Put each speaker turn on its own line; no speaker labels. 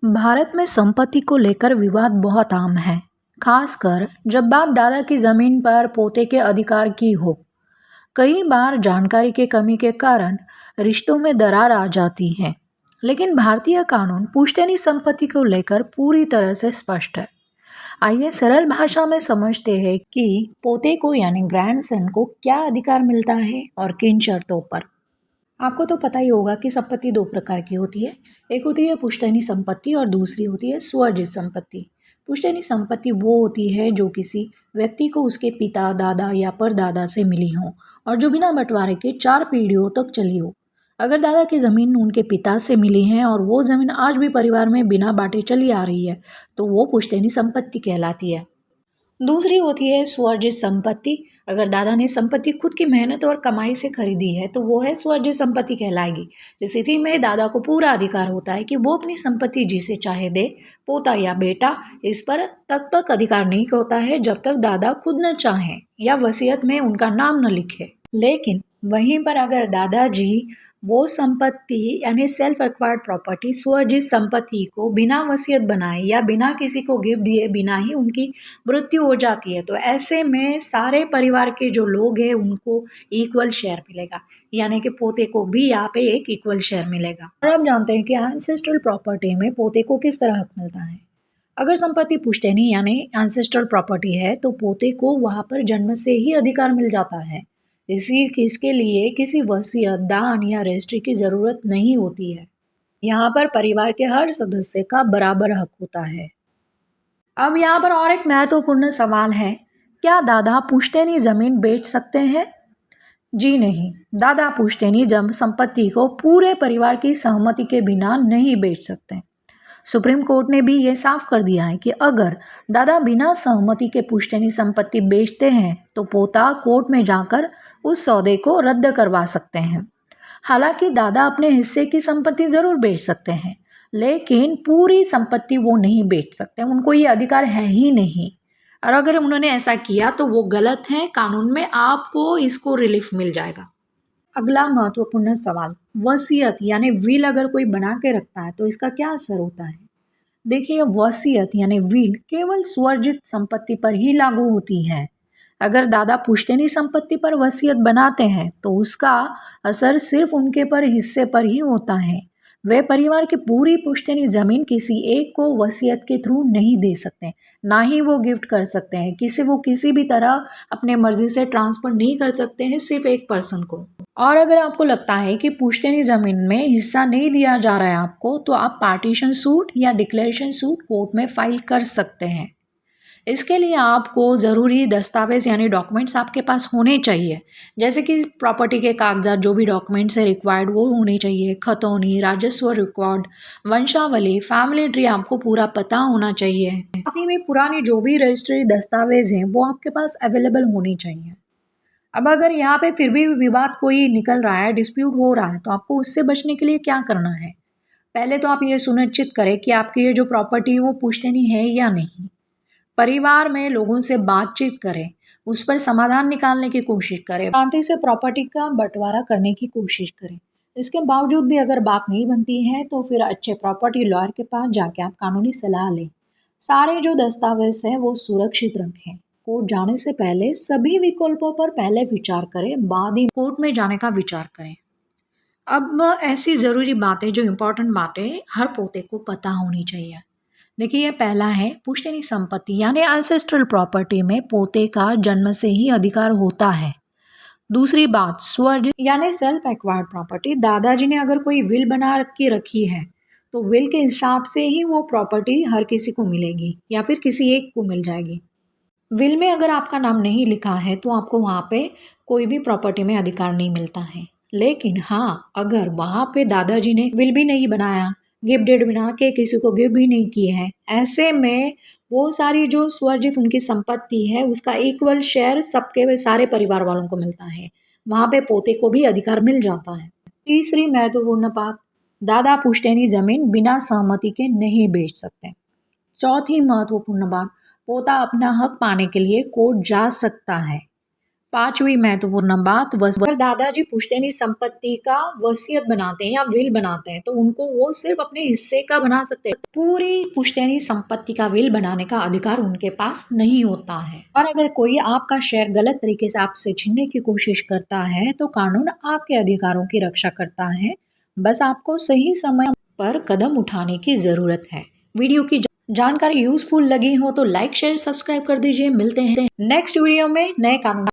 भारत में संपत्ति को लेकर विवाद बहुत आम है, खासकर जब बात दादा की जमीन पर पोते के अधिकार की हो। कई बार जानकारी की कमी के कारण रिश्तों में दरार आ जाती है, लेकिन भारतीय कानून पुश्तैनी संपत्ति को लेकर पूरी तरह से स्पष्ट है। आइए सरल भाषा में समझते हैं कि पोते को यानी ग्रैंडसन को क्या अधिकार मिलता है और किन शर्तों पर। आपको तो पता ही होगा कि संपत्ति दो प्रकार की होती है। एक होती है पुश्तैनी संपत्ति और दूसरी होती है स्वर्जित संपत्ति। पुश्तैनी संपत्ति वो होती है जो किसी व्यक्ति को उसके पिता, दादा या परदादा से मिली हो और जो बिना बंटवारे के 4 पीढ़ियों तक चली हो। अगर दादा की ज़मीन उनके पिता से मिली है और वो ज़मीन आज भी परिवार में बिना बांटे चली आ रही है, तो वो पुश्तैनी संपत्ति कहलाती है। दूसरी होती है स्वर्जित संपत्ति। अगर दादा ने संपत्ति खुद की मेहनत और कमाई से खरीदी है तो वो है स्वर्जित संपत्ति कहलाएगी। इस स्थिति में दादा को पूरा अधिकार होता है कि वो अपनी संपत्ति जिसे चाहे दे। पोता या बेटा इस पर तब तक अधिकार नहीं होता है जब तक दादा खुद न चाहे या वसीयत में उनका नाम न लिखे। लेकिन वहीं पर अगर दादाजी वो संपत्ति यानी सेल्फ एक्वायर्ड प्रॉपर्टी स्वर्जित संपत्ति को बिना वसीयत बनाए या बिना किसी को गिफ्ट दिए बिना ही उनकी मृत्यु हो जाती है, तो ऐसे में सारे परिवार के जो लोग हैं उनको इक्वल शेयर मिलेगा, यानी कि पोते को भी यहाँ पे एक इक्वल शेयर मिलेगा। और अब जानते हैं कि एंसेस्ट्रल प्रॉपर्टी में पोते को किस तरह हक मिलता है। अगर संपत्ति पुश्तैनी यानी एंसेस्ट्रल प्रॉपर्टी है तो पोते को वहाँ पर जन्म से ही अधिकार मिल जाता है। इसके लिए किसी वसीयत, दान या रजिस्ट्री की ज़रूरत नहीं होती है। यहाँ पर परिवार के हर सदस्य का बराबर हक होता है। अब यहाँ पर और एक महत्वपूर्ण सवाल है, क्या दादा पुश्तैनी ज़मीन बेच सकते हैं? जी नहीं, दादा पुश्तैनी संपत्ति को पूरे परिवार की सहमति के बिना नहीं बेच सकते। सुप्रीम कोर्ट ने भी ये साफ कर दिया है कि अगर दादा बिना सहमति के पुश्तैनी संपत्ति बेचते हैं तो पोता कोर्ट में जाकर उस सौदे को रद्द करवा सकते हैं। हालांकि दादा अपने हिस्से की संपत्ति ज़रूर बेच सकते हैं, लेकिन पूरी संपत्ति वो नहीं बेच सकते, उनको ये अधिकार है ही नहीं। और अगर उन्होंने ऐसा किया तो वो गलत है, कानून में आपको इसको रिलीफ मिल जाएगा। अगला महत्वपूर्ण सवाल, वसीयत यानी विल अगर कोई बना के रखता है तो इसका क्या असर होता है। देखिए, वसीयत यानी विल केवल स्वर्जित संपत्ति पर ही लागू होती है। अगर दादा पुश्तैनी संपत्ति पर वसीयत बनाते हैं तो उसका असर सिर्फ उनके पर हिस्से पर ही होता है। वे परिवार की पूरी पुश्तैनी जमीन किसी एक को वसीयत के थ्रू नहीं दे सकते, ना ही वो गिफ्ट कर सकते हैं, वो किसी भी तरह अपने मर्जी से ट्रांसफर नहीं कर सकते हैं सिर्फ एक पर्सन को। और अगर आपको लगता है कि पुश्तैनी ज़मीन में हिस्सा नहीं दिया जा रहा है आपको, तो आप पार्टीशन सूट या डिक्लेरेशन सूट कोर्ट में फाइल कर सकते हैं। इसके लिए आपको ज़रूरी दस्तावेज़ यानी डॉक्यूमेंट्स आपके पास होने चाहिए, जैसे कि प्रॉपर्टी के कागजात, जो भी डॉक्यूमेंट्स है रिक्वायर्ड वो होने चाहिए, खतौनी, राजस्व रिकॉर्ड, वंशावली, फैमिली ट्री आपको पूरा पता होना चाहिए। साथ में पुरानी जो भी रजिस्ट्री दस्तावेज़ हैं वो आपके पास अवेलेबल होनी चाहिए। अब अगर यहाँ पे फिर भी विवाद कोई निकल रहा है, डिस्प्यूट हो रहा है, तो आपको उससे बचने के लिए क्या करना है। पहले तो आप ये सुनिश्चित करें कि आपकी ये जो प्रॉपर्टी है वो पुश्तैनी है या नहीं। परिवार में लोगों से बातचीत करें, उस पर समाधान निकालने की कोशिश करें, शांति से प्रॉपर्टी का बंटवारा करने की कोशिश करें। इसके बावजूद भी अगर बात नहीं बनती है तो फिर अच्छे प्रॉपर्टी लॉयर के पास जाके आप कानूनी सलाह लें। सारे जो दस्तावेज हैं वो सुरक्षित रखें। कोर्ट जाने से पहले सभी विकल्पों पर पहले विचार करें, बाद ही कोर्ट में जाने का विचार करें। अब ऐसी ज़रूरी बातें, जो इम्पोर्टेंट बातें हर पोते को पता होनी चाहिए। देखिए, ये पहला है, पुश्तैनी संपत्ति यानी एंसेस्ट्रल प्रॉपर्टी में पोते का जन्म से ही अधिकार होता है। दूसरी बात, स्वर्जित यानी सेल्फ एक्वायर्ड प्रॉपर्टी, दादाजी ने अगर कोई विल बना के रखी है तो विल के हिसाब से ही वो प्रॉपर्टी हर किसी को मिलेगी या फिर किसी एक को मिल जाएगी। विल में अगर आपका नाम नहीं लिखा है तो आपको वहाँ पे कोई भी प्रॉपर्टी में अधिकार नहीं मिलता है। लेकिन हाँ, अगर वहाँ पे दादाजी ने विल भी नहीं बनाया, गिफ्ट डेड बना के किसी को गिफ्ट भी नहीं किए हैं, ऐसे में वो सारी जो स्वर्जित उनकी संपत्ति है उसका इक्वल शेयर सबके सारे परिवार वालों को मिलता है। वहाँ पे पोते को भी अधिकार मिल जाता है। तीसरी महत्वपूर्ण बात, दादा पुश्तैनी जमीन बिना सहमति के नहीं बेच सकते। चौथी महत्वपूर्ण बात, पोता अपना हक पाने के लिए कोर्ट जा सकता है। पांचवी महत्वपूर्ण बात, अगर दादाजी पुश्तैनी संपत्ति का वसीयत बनाते हैं या विल बनाते हैं तो उनको वो सिर्फ अपने हिस्से का बना सकते हैं, पूरी पुश्तैनी संपत्ति का विल बनाने का अधिकार उनके पास नहीं होता है। और अगर कोई आपका शेयर गलत तरीके से आपसे छीनने की कोशिश करता है तो कानून आपके अधिकारों की रक्षा करता है। बस आपको सही समय पर कदम उठाने की जरूरत है। वीडियो की जानकारी यूजफुल लगी हो तो लाइक शेयर सब्सक्राइब कर दीजिए। मिलते हैं नेक्स्ट वीडियो में नए कानून